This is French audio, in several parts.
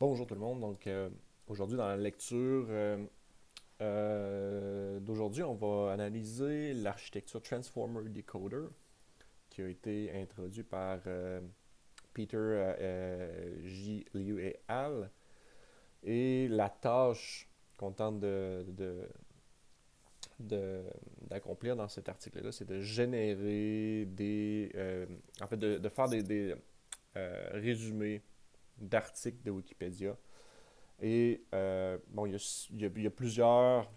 Bonjour tout le monde. Aujourd'hui dans la lecture d'aujourd'hui, on va analyser l'architecture Transformer Decoder qui a été introduit par Peter J. Liu et al. Et la tâche qu'on tente de- d'accomplir dans cet article-là, c'est de générer en fait, de faire des résumés d'articles de Wikipédia. Et bon, il y a plusieurs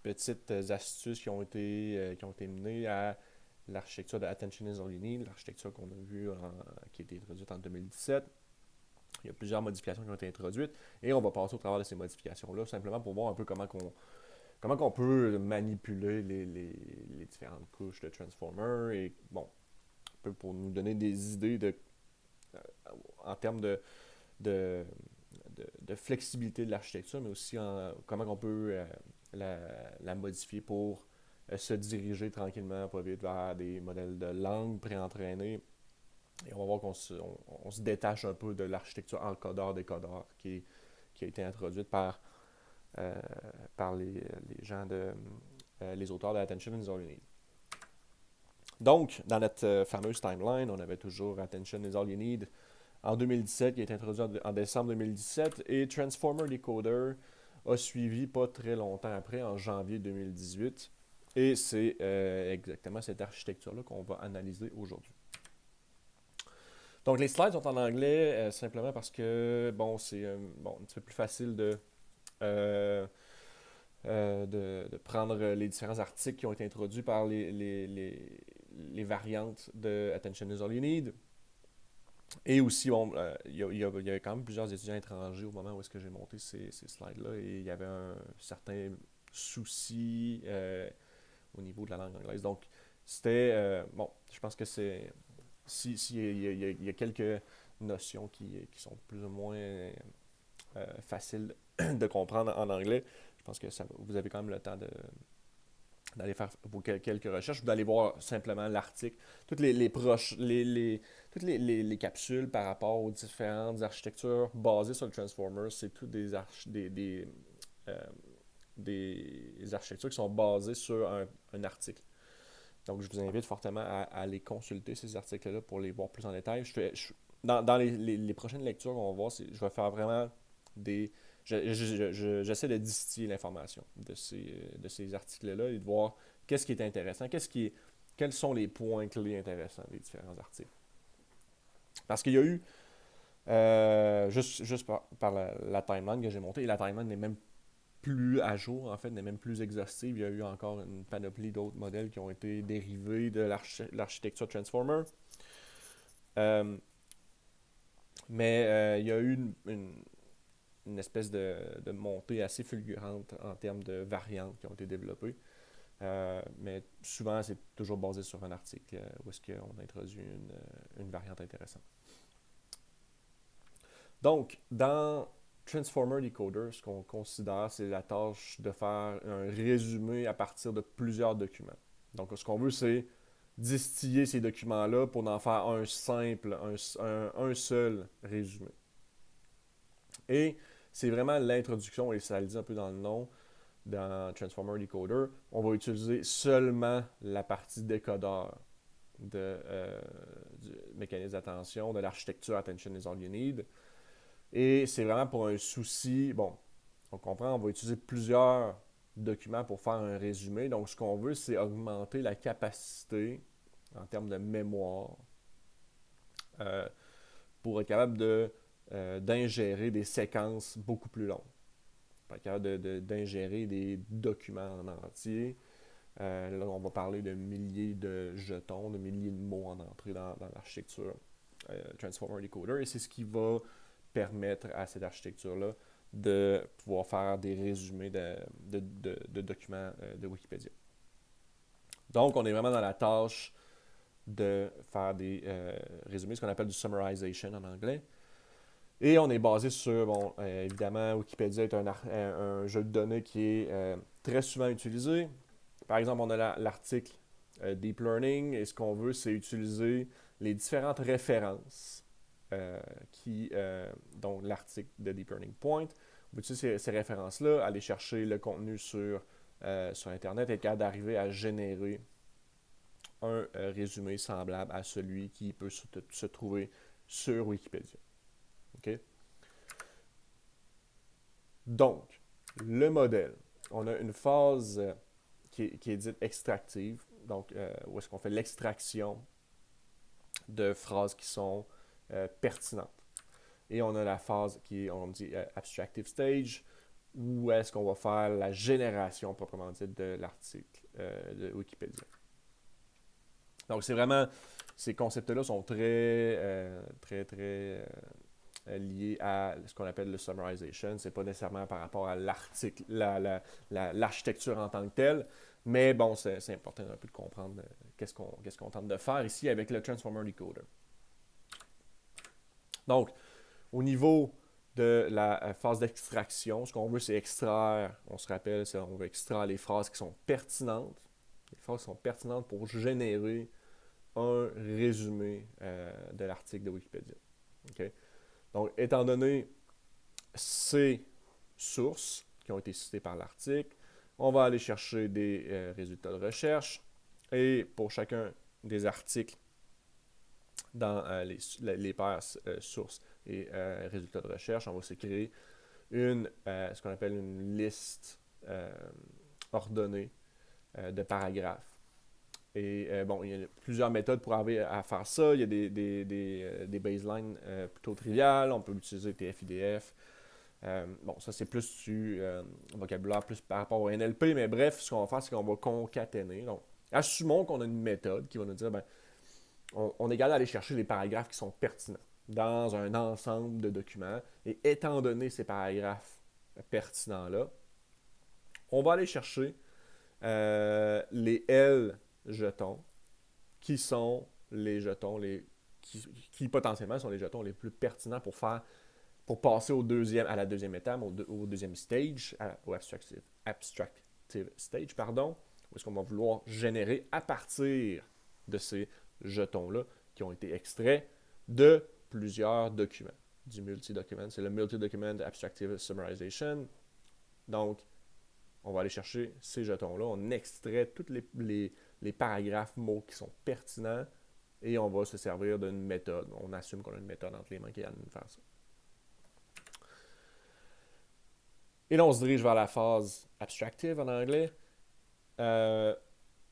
petites astuces qui ont été menées à l'architecture de Attention is All You Need, l'architecture qu'on a vue qui a été introduite en 2017. Il y a plusieurs modifications qui ont été introduites et on va passer au travers de ces modifications-là simplement pour voir un peu comment qu'on peut manipuler les différentes couches de Transformer et bon, un peu pour nous donner des idées euh, en termes de, de flexibilité de l'architecture, mais aussi comment on peut la, la modifier pour se diriger tranquillement, pas vite, vers des modèles de langue préentraînés. Et on va voir on se détache un peu de l'architecture encodeur-décodeur qui a été introduite euh, par les gens les auteurs de Attention is All You Need. Donc, dans notre fameuse timeline, on avait toujours Attention is All You Need en 2017, qui a été introduit en décembre 2017, et Transformer Decoder a suivi pas très longtemps après, en janvier 2018. Et c'est exactement cette architecture-là qu'on va analyser aujourd'hui. Donc les slides sont en anglais simplement parce que bon, c'est bon, un petit peu plus facile euh, de prendre les différents articles qui ont été introduits par les variantes de Attention is All You Need. Et aussi, bon, il y avait quand même plusieurs étudiants étrangers au moment où est-ce que j'ai monté ces slides-là et il y avait un certain souci au niveau de la langue anglaise. Donc, c'était, bon, je pense que si il y a quelques notions qui sont plus ou moins faciles de comprendre en anglais, je pense que vous avez quand même le temps d'aller faire quelques recherches, d'aller voir simplement l'article, toutes toutes les capsules par rapport aux différentes architectures basées sur le Transformer, c'est toutes euh, des architectures qui sont basées sur un article. Donc, je vous invite fortement à aller consulter ces articles-là pour les voir plus en détail. Dans les prochaines lectures qu'on va voir, je vais faire vraiment des. J'essaie de distiller l'information de ces articles-là et de voir qu'est-ce qui est intéressant, quels sont les points clés intéressants des différents articles. Parce qu'il y a eu, juste par la timeline que j'ai montée, et la timeline n'est même plus à jour, en fait, n'est même plus exhaustive. Il y a eu encore une panoplie d'autres modèles qui ont été dérivés de l'architecture Transformer. Euh, mais il y a eu une espèce de montée assez fulgurante en termes de variantes qui ont été développées. Mais souvent, c'est toujours basé sur un article où est-ce qu'on introduit une variante intéressante. Donc, dans Transformer Decoder, ce qu'on considère, c'est la tâche de faire un résumé à partir de plusieurs documents. Donc, ce qu'on veut, c'est distiller ces documents-là pour en faire un seul résumé. Et c'est vraiment l'introduction, et ça le dit un peu dans le nom, dans Transformer Decoder, on va utiliser seulement la partie décodeur du mécanisme d'attention, de l'architecture Attention is All You Need. Et c'est vraiment pour un souci, bon, on comprend, on va utiliser plusieurs documents pour faire un résumé. Donc, ce qu'on veut, c'est augmenter la capacité en termes de mémoire euh, pour être capable d'ingérer des séquences beaucoup plus longues. Pour être capable d'ingérer des documents en entier. Là, on va parler de milliers de jetons, de milliers de mots en entrée dans l'architecture Transformer Decoder. Et c'est ce qui va permettre à cette architecture-là de pouvoir faire des résumés de documents de Wikipédia. Donc, on est vraiment dans la tâche de faire des résumés, ce qu'on appelle du summarization en anglais. Et on est basé sur, bon, évidemment, Wikipédia est un jeu de données qui est très souvent utilisé. Par exemple, on a l'article Deep Learning, et ce qu'on veut, c'est utiliser les différentes références donc l'article de Deep Learning Point. On peut utiliser ces références-là, aller chercher le contenu sur Internet et être capable d'arriver à générer un résumé semblable à celui qui peut se trouver sur Wikipédia. OK? Donc, le modèle. On a une phase qui est dite extractive, donc où est-ce qu'on fait l'extraction de phrases qui sont pertinentes. Et on a la phase qui est, on dit, abstractive stage, où est-ce qu'on va faire la génération proprement dite de l'article de Wikipédia. Donc, c'est vraiment, ces concepts-là sont très liés à ce qu'on appelle le summarization. Ce n'est pas nécessairement par rapport à l'article, l'architecture en tant que telle, mais bon, c'est important un peu de comprendre qu'est-ce qu'on tente de faire ici avec le Transformer Decoder. Donc, au niveau de la phase d'extraction, ce qu'on veut, c'est extraire, on se rappelle, on veut extraire les phrases qui sont pertinentes, les phrases qui sont pertinentes pour générer un résumé de l'article de Wikipédia. Okay? Donc, étant donné ces sources qui ont été citées par l'article, on va aller chercher des résultats de recherche et pour chacun des articles dans les paires sources et résultats de recherche, on va se créer ce qu'on appelle une liste ordonnée de paragraphes. Et bon, il y a plusieurs méthodes pour arriver à faire ça. Il y a des baselines plutôt triviales. On peut utiliser TF-IDF. Bon, ça, c'est plus du vocabulaire, plus par rapport au NLP. Mais bref, ce qu'on va faire, c'est qu'on va concaténer. Donc, assumons qu'on a une méthode qui va nous dire, ben, on est capable d'aller chercher les paragraphes qui sont pertinents dans un ensemble de documents. Et étant donné ces paragraphes pertinents-là, on va aller chercher les L jetons, qui sont les jetons qui potentiellement sont les jetons les plus pertinents pour passer à la deuxième étape, au deuxième stage, au abstractive stage, pardon, où est-ce qu'on va vouloir générer à partir de ces jetons-là qui ont été extraits de plusieurs documents. Du multi-document, c'est le multi-document abstractive summarization. Donc, on va aller chercher ces jetons-là, on extrait tous les paragraphes mots qui sont pertinents et on va se servir d'une méthode. On assume qu'on a une méthode entre les mains qui est à nous faire ça. Et là, on se dirige vers la phase abstractive en anglais.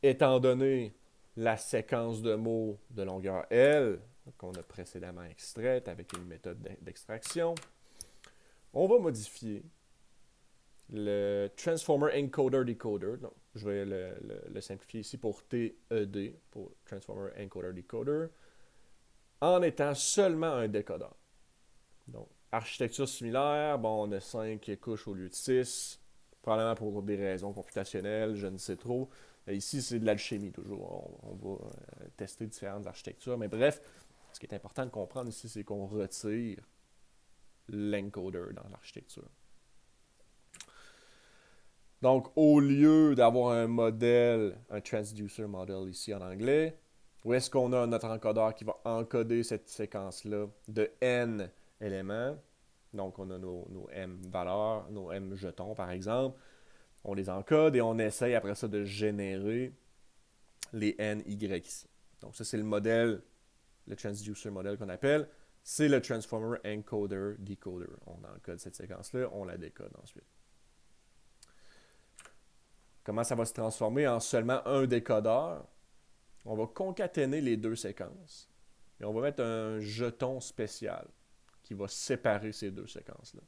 Étant donné la séquence de mots de longueur L qu'on a précédemment extraite avec une méthode d'extraction, on va modifier le Transformer Encoder Decoder. Donc, je vais le simplifier ici pour TED, pour Transformer Encoder Decoder, en étant seulement un décodeur. Donc, architecture similaire, bon, on a 5 couches au lieu de 6, probablement pour des raisons computationnelles, je ne sais trop. Ici, c'est de l'alchimie toujours. On va tester différentes architectures. Mais bref, ce qui est important de comprendre ici, c'est qu'on retire l'encoder dans l'architecture. Donc, au lieu d'avoir un modèle, un transducer model ici en anglais, où est-ce qu'on a notre encodeur qui va encoder cette séquence-là de n éléments. Donc, on a nos m valeurs, nos m jetons par exemple. On les encode et on essaye après ça de générer les n, y ici. Donc, ça, c'est le modèle, le transducer model qu'on appelle. C'est le Transformer Encoder Decoder. On encode cette séquence-là, on la décode ensuite. Comment ça va se transformer en seulement un décodeur? On va concaténer les deux séquences. Et on va mettre un jeton spécial qui va séparer ces deux séquences-là.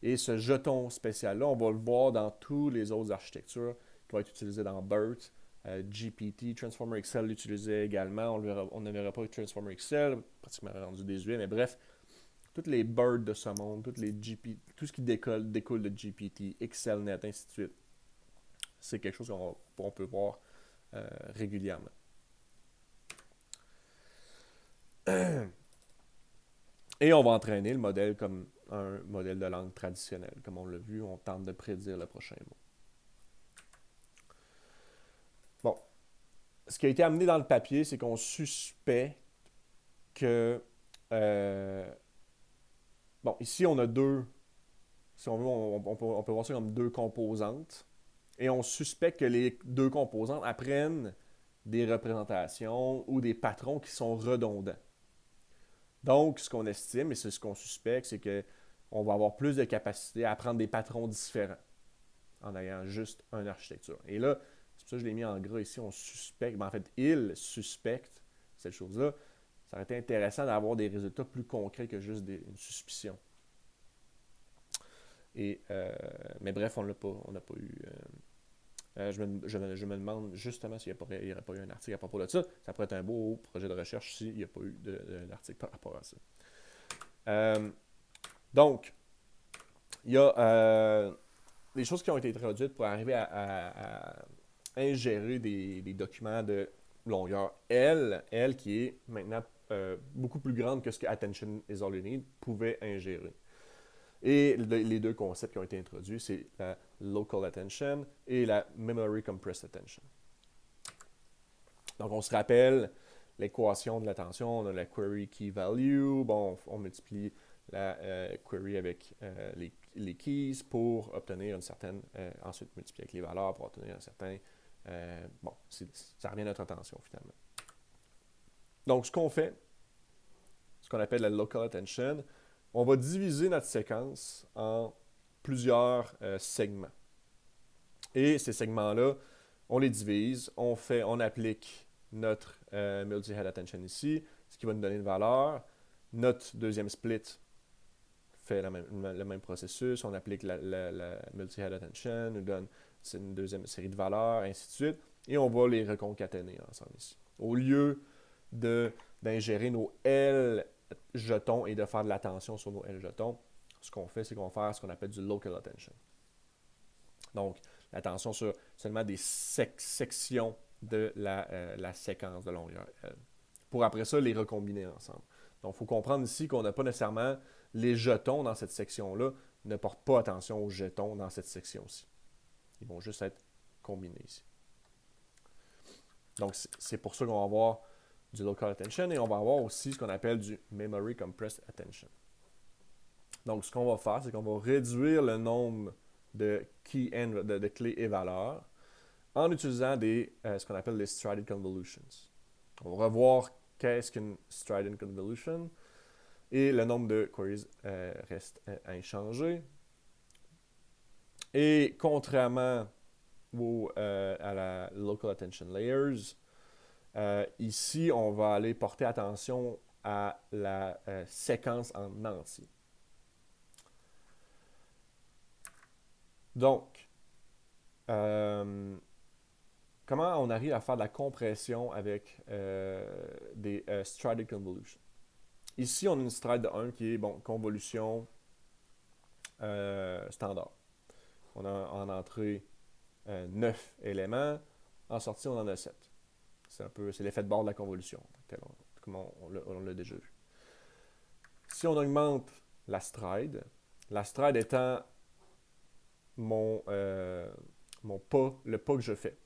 Et ce jeton spécial-là, on va le voir dans toutes les autres architectures qui vont être utilisées dans BERT, GPT, Transformer XL l'utilisait également. On ne verra pas Transformer XL, pratiquement rendu désuet, mais bref, toutes les BERT de ce monde, tout ce qui découle de GPT, XLNet, ainsi de suite. C'est quelque chose qu'on peut voir régulièrement. Et on va entraîner le modèle comme un modèle de langue traditionnelle. Comme on l'a vu, on tente de prédire le prochain mot. Bon. Ce qui a été amené dans le papier, c'est qu'on suspecte que euh, bon, ici, on a deux, si on veut, on peut voir ça comme deux composantes. Et on suspecte que les deux composantes apprennent des représentations ou des patrons qui sont redondants. Donc, ce qu'on estime, et c'est ce qu'on suspecte, c'est qu'on va avoir plus de capacité à apprendre des patrons différents en ayant juste une architecture. Et là, c'est pour ça que je l'ai mis en gras ici, on suspecte, ben en fait, il suspecte cette chose-là. Ça aurait été intéressant d'avoir des résultats plus concrets que juste une suspicion. Mais bref, on n'a pas eu. Je me demande justement s'il n'y aurait pas eu un article à propos de ça. Ça pourrait être un beau projet de recherche s'il n'y a pas eu d'article par rapport à ça. Donc, il y a des choses qui ont été introduites pour arriver à ingérer des documents de longueur L qui est maintenant beaucoup plus grande que ce que Attention is All You Need pouvait ingérer. Et les deux concepts qui ont été introduits, c'est la Local Attention et la Memory Compressed Attention. Donc, on se rappelle l'équation de l'attention, on a la Query Key Value, bon, on multiplie la query avec les keys pour obtenir une certaine, ensuite multiplier avec les valeurs pour obtenir un certain, bon, ça revient à notre attention finalement. Donc, ce qu'on fait, ce qu'on appelle la Local Attention, on va diviser notre séquence en plusieurs segments. Et ces segments-là, on les divise, on applique notre multi-head attention ici, ce qui va nous donner une valeur. Notre deuxième split fait le même processus, on applique la multi-head attention, nous donne une deuxième série de valeurs, ainsi de suite, et on va les reconcaténer ensemble ici. Au lieu d'ingérer nos L jetons et de faire de l'attention sur nos L jetons, ce qu'on fait, c'est qu'on va faire ce qu'on appelle du local attention. Donc, l'attention sur seulement des sections de la séquence de longueur L. Pour après ça, les recombiner ensemble. Donc, il faut comprendre ici qu'on n'a pas nécessairement les jetons dans cette section-là, ne portent pas attention aux jetons dans cette section-ci. Ils vont juste être combinés ici. Donc, c'est pour ça qu'on va avoir du local attention et on va avoir aussi ce qu'on appelle du memory compressed attention. Donc, ce qu'on va faire, c'est qu'on va réduire le nombre de clés et valeurs en utilisant ce qu'on appelle les strided convolutions. On va revoir qu'est-ce qu'une strided convolution et le nombre de queries reste inchangé. Et contrairement à la local attention layers, ici, on va aller porter attention à la séquence en entier. Donc, comment on arrive à faire de la compression avec des strided convolutions? Ici, on a une stride de 1 qui est, bon, convolution standard. On a en entrée 9 éléments, en sortie, on en a 7. C'est l'effet de bord de la convolution, comme on l'a déjà vu. Si on augmente la stride étant le pas que je fais.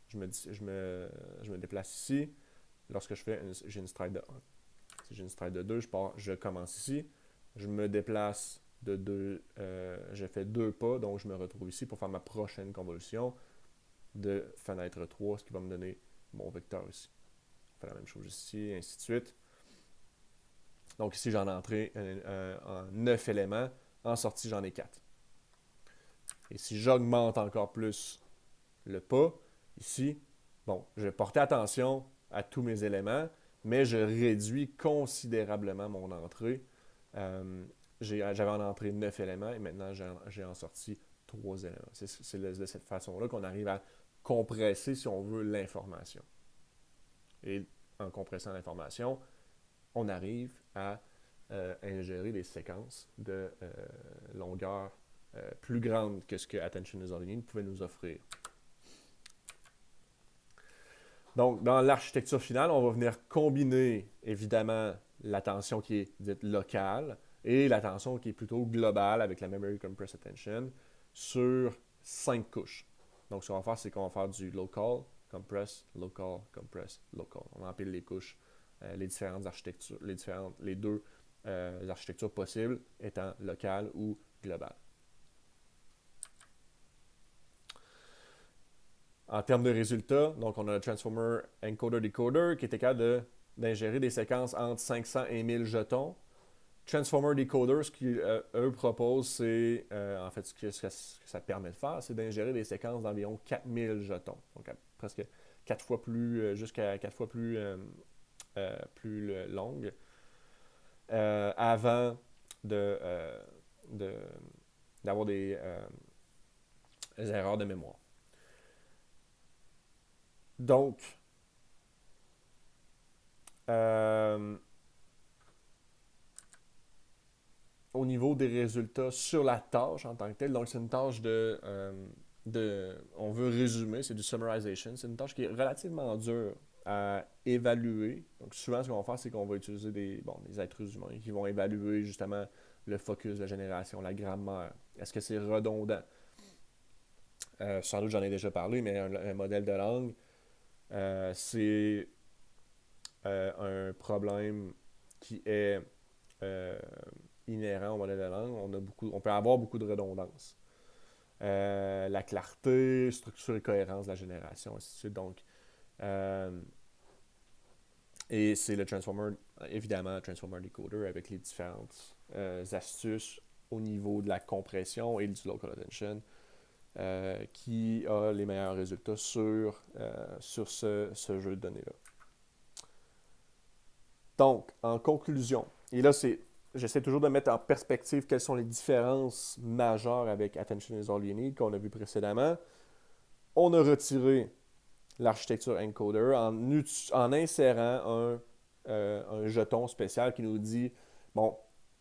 Je me déplace ici. Lorsque j'ai une stride de 1. Si j'ai une stride de 2, je commence ici. Je me déplace de 2. Je fais 2 pas, donc je me retrouve ici pour faire ma prochaine convolution de fenêtre 3, ce qui va me donner mon vecteur ici. On fait la même chose ici, ainsi de suite. Donc ici, j'en ai entré en 9 éléments. En sortie, j'en ai 4. Et si j'augmente encore plus le pas, ici, bon, je vais porter attention à tous mes éléments, mais je réduis considérablement mon entrée. J'avais en entrée 9 éléments et maintenant j'ai en sortie 3 éléments. C'est de cette façon-là qu'on arrive à compresser, si on veut, l'information. Et en compressant l'information, on arrive à ingérer des séquences de longueur plus grande que ce que Attention is All You Need pouvait nous offrir. Donc, dans l'architecture finale, on va venir combiner, évidemment, l'attention qui est dite locale et l'attention qui est plutôt globale avec la Memory Compressed Attention sur 5 couches. Donc, ce qu'on va faire, c'est qu'on va faire du local, compress, local, compress, local. On empile les couches les différentes architectures, les deux architectures possibles étant locales ou globales. En termes de résultats, donc on a le Transformer Encoder-Decoder qui était capable d'ingérer des séquences entre 500 et 1000 jetons. Transformer Decoder, ce qu'eux proposent, c'est, en fait, ce que ça permet de faire, c'est d'ingérer des séquences d'environ 4000 jetons. Donc, presque 4 fois plus, jusqu'à 4 fois plus longues, avant d'avoir des erreurs de mémoire. Donc, au niveau des résultats sur la tâche en tant que telle, donc c'est une tâche on veut résumer, c'est du summarization. C'est une tâche qui est relativement dure à évaluer. Donc souvent, ce qu'on va faire, c'est qu'on va utiliser des êtres humains qui vont évaluer justement le focus, la génération, la grammaire. Est-ce que c'est redondant? Sans doute, j'en ai déjà parlé, mais un modèle de langue, c'est un problème qui est inhérent au modèle de langue. On peut avoir beaucoup de redondance. La clarté, structure et cohérence de la génération, ainsi de suite. Donc, et c'est le Transformer, évidemment, le Transformer Decoder avec les différentes astuces au niveau de la compression et du local attention qui a les meilleurs résultats sur ce jeu de données-là. Donc, en conclusion, et là, j'essaie toujours de mettre en perspective quelles sont les différences majeures avec Attention is All You Need qu'on a vu précédemment. On a retiré l'architecture encoder en insérant un jeton spécial qui nous dit, bon,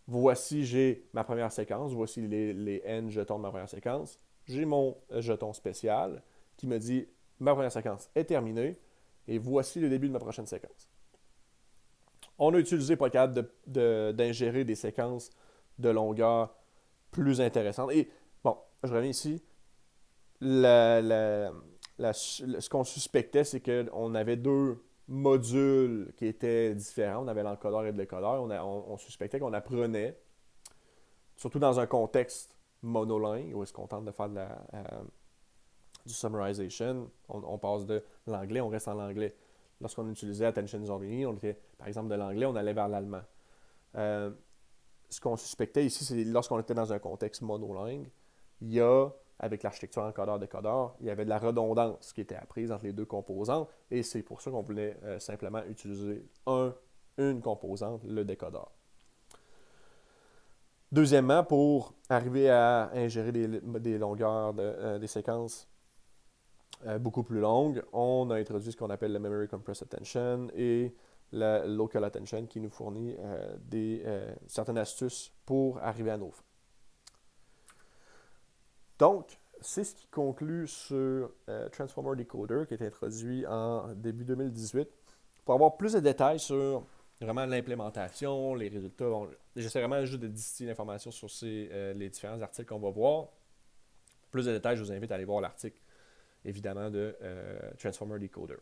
voici j'ai ma première séquence, voici les N jetons de ma première séquence. J'ai mon jeton spécial qui me dit, ma première séquence est terminée et voici le début de ma prochaine séquence. On a utilisé pour être capable d'ingérer des séquences de longueur plus intéressantes. Et bon, je reviens ici. Ce qu'on suspectait, c'est qu'on avait deux modules qui étaient différents. On avait l'encodeur et le décodeur. On suspectait qu'on apprenait, surtout dans un contexte monolingue, où est-ce qu'on tente de faire du summarization. On passe de l'anglais, on reste en anglais. Lorsqu'on utilisait Attention is All You Need, on était, par exemple, de l'anglais, on allait vers l'allemand. Ce qu'on suspectait ici, c'est lorsqu'on était dans un contexte monolingue, il y a, avec l'architecture encodeur-décodeur, il y avait de la redondance qui était apprise entre les deux composantes, et c'est pour ça qu'on voulait simplement utiliser une composante, le décodeur. Deuxièmement, pour arriver à ingérer des longueurs des séquences beaucoup plus longue, on a introduit ce qu'on appelle le Memory Compressed Attention et la Local Attention qui nous fournit certaines astuces pour arriver à nos fins. Donc, c'est ce qui conclut sur Transformer Decoder qui a été introduit en début 2018. Pour avoir plus de détails sur vraiment l'implémentation, les résultats, j'essaie vraiment juste de distiller l'information sur les différents articles qu'on va voir. Pour plus de détails, je vous invite à aller voir l'article évidemment de Transformer Decoder.